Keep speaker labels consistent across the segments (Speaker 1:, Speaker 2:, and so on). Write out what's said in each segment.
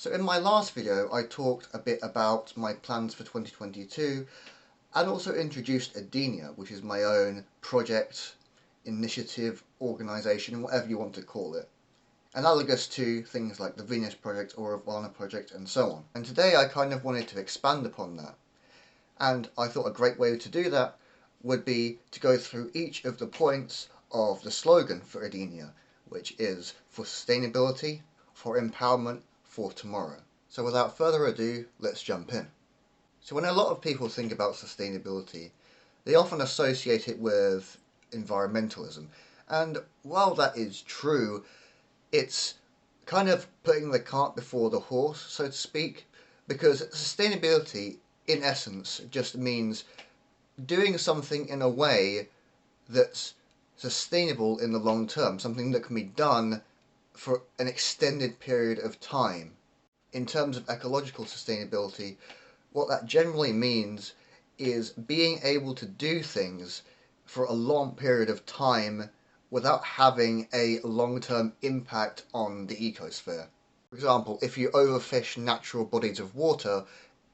Speaker 1: So in my last video I talked a bit about my plans for 2022 and also introduced Edenia, which is my own project, initiative, organisation, whatever you want to call it, analogous to things like the Venus Project or Ivana Project and so on. And today I kind of wanted to expand upon that, and I thought a great way to do that would be to go through each of the points of the slogan for Edenia, which is for sustainability, for empowerment, for tomorrow. So without further ado, let's jump in. So when a lot of people think about sustainability, they often associate it with environmentalism. And while that is true, it's kind of putting the cart before the horse, so to speak, because sustainability, in essence, just means doing something in a way that's sustainable in the long term, something that can be done for an extended period of time. In terms of ecological sustainability, what that generally means is being able to do things for a long period of time without having a long-term impact on the ecosphere. For example, if you overfish natural bodies of water,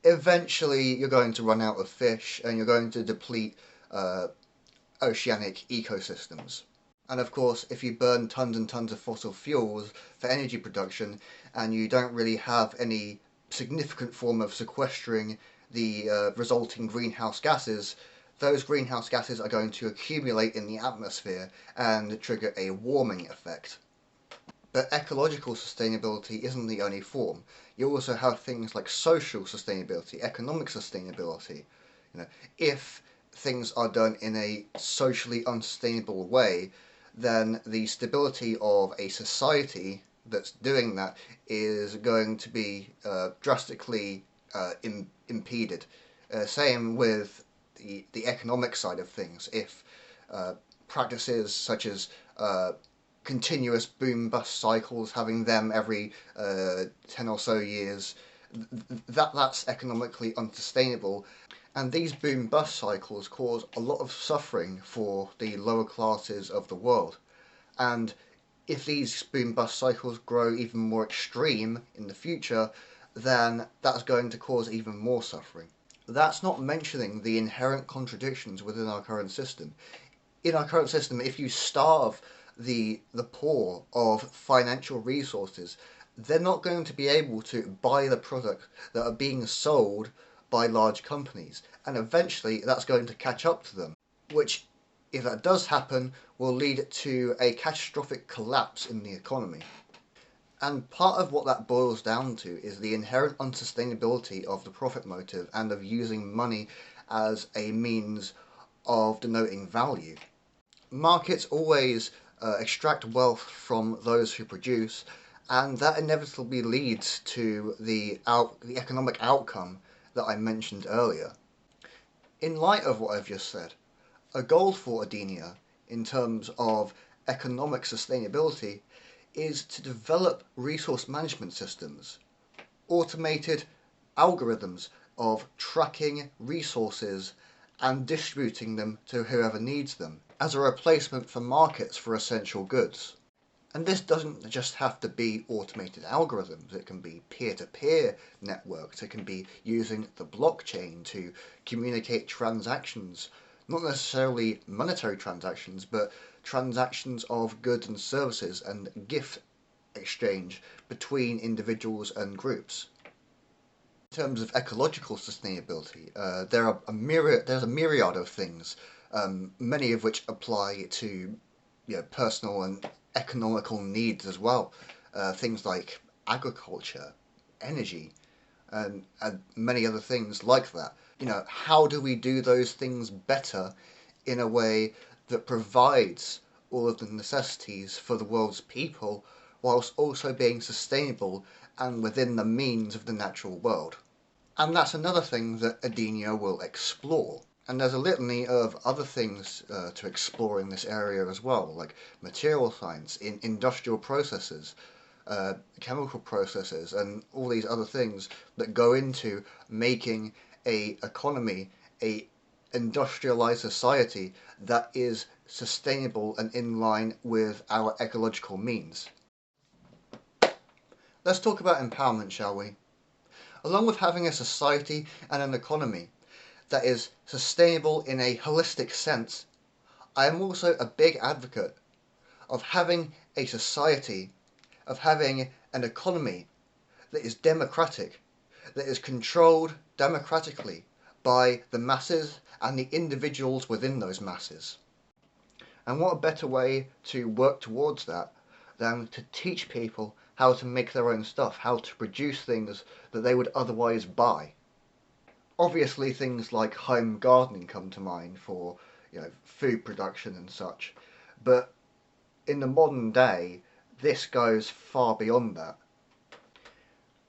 Speaker 1: eventually you're going to run out of fish and you're going to deplete oceanic ecosystems. And of course, if you burn tons and tons of fossil fuels for energy production and you don't really have any significant form of sequestering the resulting greenhouse gases, those greenhouse gases are going to accumulate in the atmosphere and trigger a warming effect. But ecological sustainability isn't the only form. You also have things like social sustainability, economic sustainability. If things are done in a socially unsustainable way, then the stability of a society that's doing that is going to be drastically impeded. Same with the economic side of things. If practices such as continuous boom-bust cycles, having them every 10 or so years, that's economically unsustainable. And these boom-bust cycles cause a lot of suffering for the lower classes of the world. And if these boom-bust cycles grow even more extreme in the future, then that's going to cause even more suffering. That's not mentioning the inherent contradictions within our current system. In our current system, if you starve the poor of financial resources, they're not going to be able to buy the products that are being sold by large companies, and eventually that's going to catch up to them, which, if that does happen, will lead to a catastrophic collapse in the economy. And part of what that boils down to is the inherent unsustainability of the profit motive and of using money as a means of denoting value. Markets always extract wealth from those who produce, and that inevitably leads to the economic outcome that I mentioned earlier. In light of what I've just said, a goal for Edenia in terms of economic sustainability is to develop resource management systems, automated algorithms of tracking resources and distributing them to whoever needs them, as a replacement for markets for essential goods. And this doesn't just have to be automated algorithms, it can be peer-to-peer networks, it can be using the blockchain to communicate transactions, not necessarily monetary transactions, but transactions of goods and services and gift exchange between individuals and groups. In terms of ecological sustainability, there's a myriad of things, many of which apply to personal and economical needs as well. Things like agriculture, energy, and many other things like that. How do we do those things better in a way that provides all of the necessities for the world's people, whilst also being sustainable and within the means of the natural world? And that's another thing that Edenia will explore. And there's a litany of other things to explore in this area as well, like material science, industrial processes, chemical processes, and all these other things that go into making a economy, a industrialized society that is sustainable and in line with our ecological means. Let's talk about empowerment, shall we? Along with having a society and an economy that is sustainable in a holistic sense, I am also a big advocate of having a society, of having an economy that is democratic, that is controlled democratically by the masses and the individuals within those masses. And what a better way to work towards that than to teach people how to make their own stuff, how to produce things that they would otherwise buy. Obviously things like home gardening come to mind for, food production and such, but in the modern day this goes far beyond that.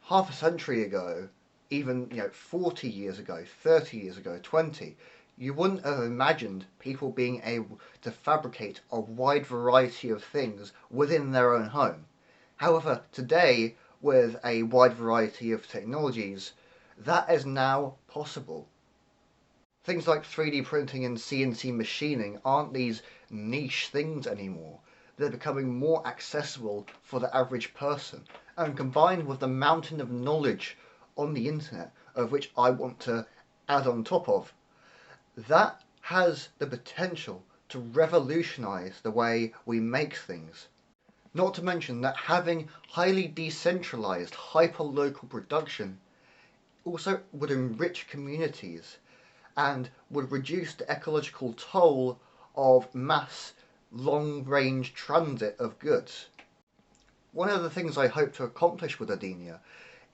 Speaker 1: Half a century ago, even 40 years ago, 30 years ago, 20, you wouldn't have imagined people being able to fabricate a wide variety of things within their own home. However, today, with a wide variety of technologies, that is now possible. Things like 3D printing and CNC machining aren't these niche things anymore. They're becoming more accessible for the average person. And combined with the mountain of knowledge on the internet, of which I want to add on top of, that has the potential to revolutionize the way we make things. Not to mention that having highly decentralized, hyper-local production also would enrich communities and would reduce the ecological toll of mass long-range transit of goods. One of the things I hope to accomplish with Edenia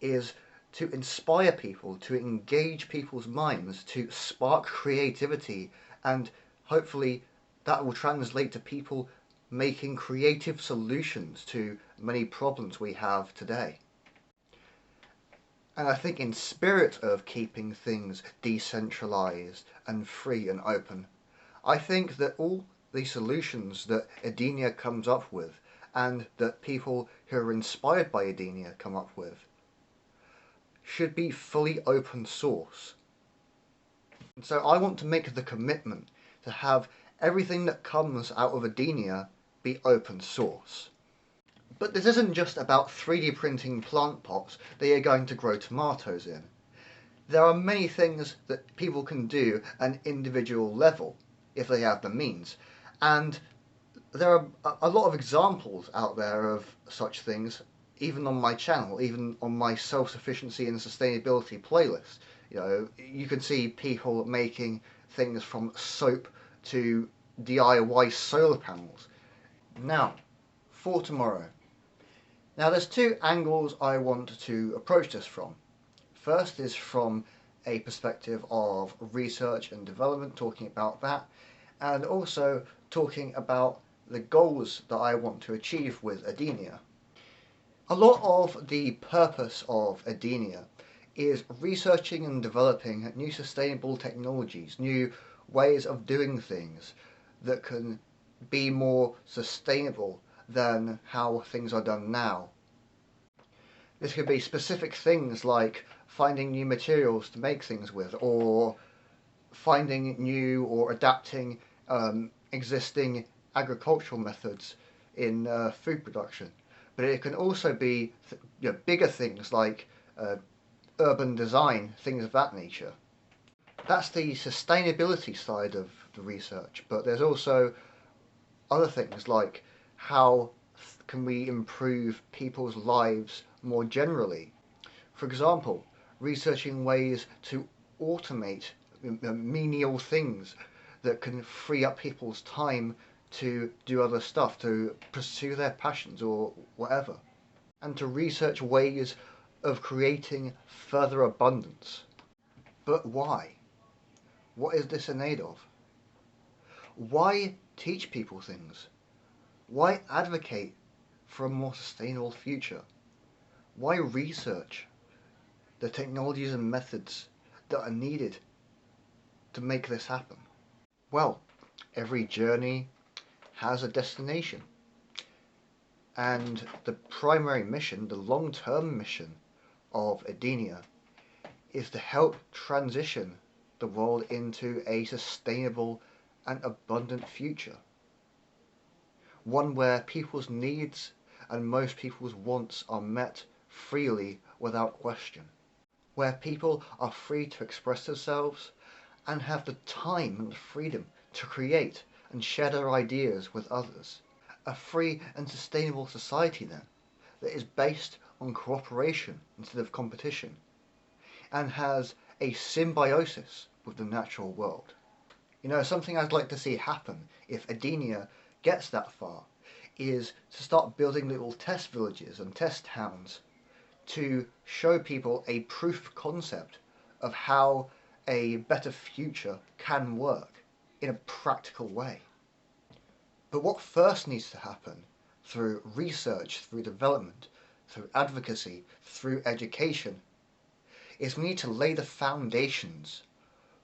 Speaker 1: is to inspire people, to engage people's minds, to spark creativity, and hopefully that will translate to people making creative solutions to many problems we have today. And I think in spirit of keeping things decentralized and free and open, I think that all the solutions that Edenia comes up with and that people who are inspired by Edenia come up with should be fully open source. And so I want to make the commitment to have everything that comes out of Edenia be open source. But this isn't just about 3D printing plant pots that you're going to grow tomatoes in. There are many things that people can do at an individual level if they have the means, and there are a lot of examples out there of such things, even on my channel, even on my self-sufficiency and sustainability playlist. You can see people making things from soap to DIY solar panels. Now, for tomorrow. Now there's two angles I want to approach this from. First is from a perspective of research and development, talking about that, and also talking about the goals that I want to achieve with Edenia. A lot of the purpose of Edenia is researching and developing new sustainable technologies, new ways of doing things that can be more sustainable than how things are done now. This could be specific things like finding new materials to make things with, or finding new or adapting existing agricultural methods in food production. But it can also be bigger things like urban design, things of that nature. That's the sustainability side of the research, but there's also other things like how can we improve people's lives more generally. For example, researching ways to automate menial things that can free up people's time to do other stuff, to pursue their passions or whatever, and to research ways of creating further abundance. But why? What is this in aid of? Why teach people things? Why advocate for a more sustainable future? Why research the technologies and methods that are needed to make this happen? Well, every journey has a destination, and the primary mission, the long-term mission of Edenia is to help transition the world into a sustainable and abundant future. One where people's needs and most people's wants are met freely without question, where people are free to express themselves and have the time and the freedom to create and share their ideas with others. A free and sustainable society, then, that is based on cooperation instead of competition, and has a symbiosis with the natural world. Something I'd like to see happen if Edenia gets that far is to start building little test villages and test towns to show people a proof of concept of how a better future can work in a practical way. But what first needs to happen through research, through development, through advocacy, through education, is we need to lay the foundations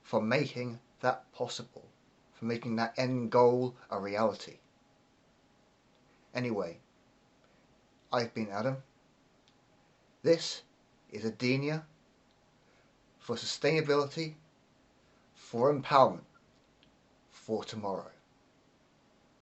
Speaker 1: for making that possible, for making that end goal a reality. Anyway, I've been Adam. This is Edenia for sustainability, for empowerment, for tomorrow.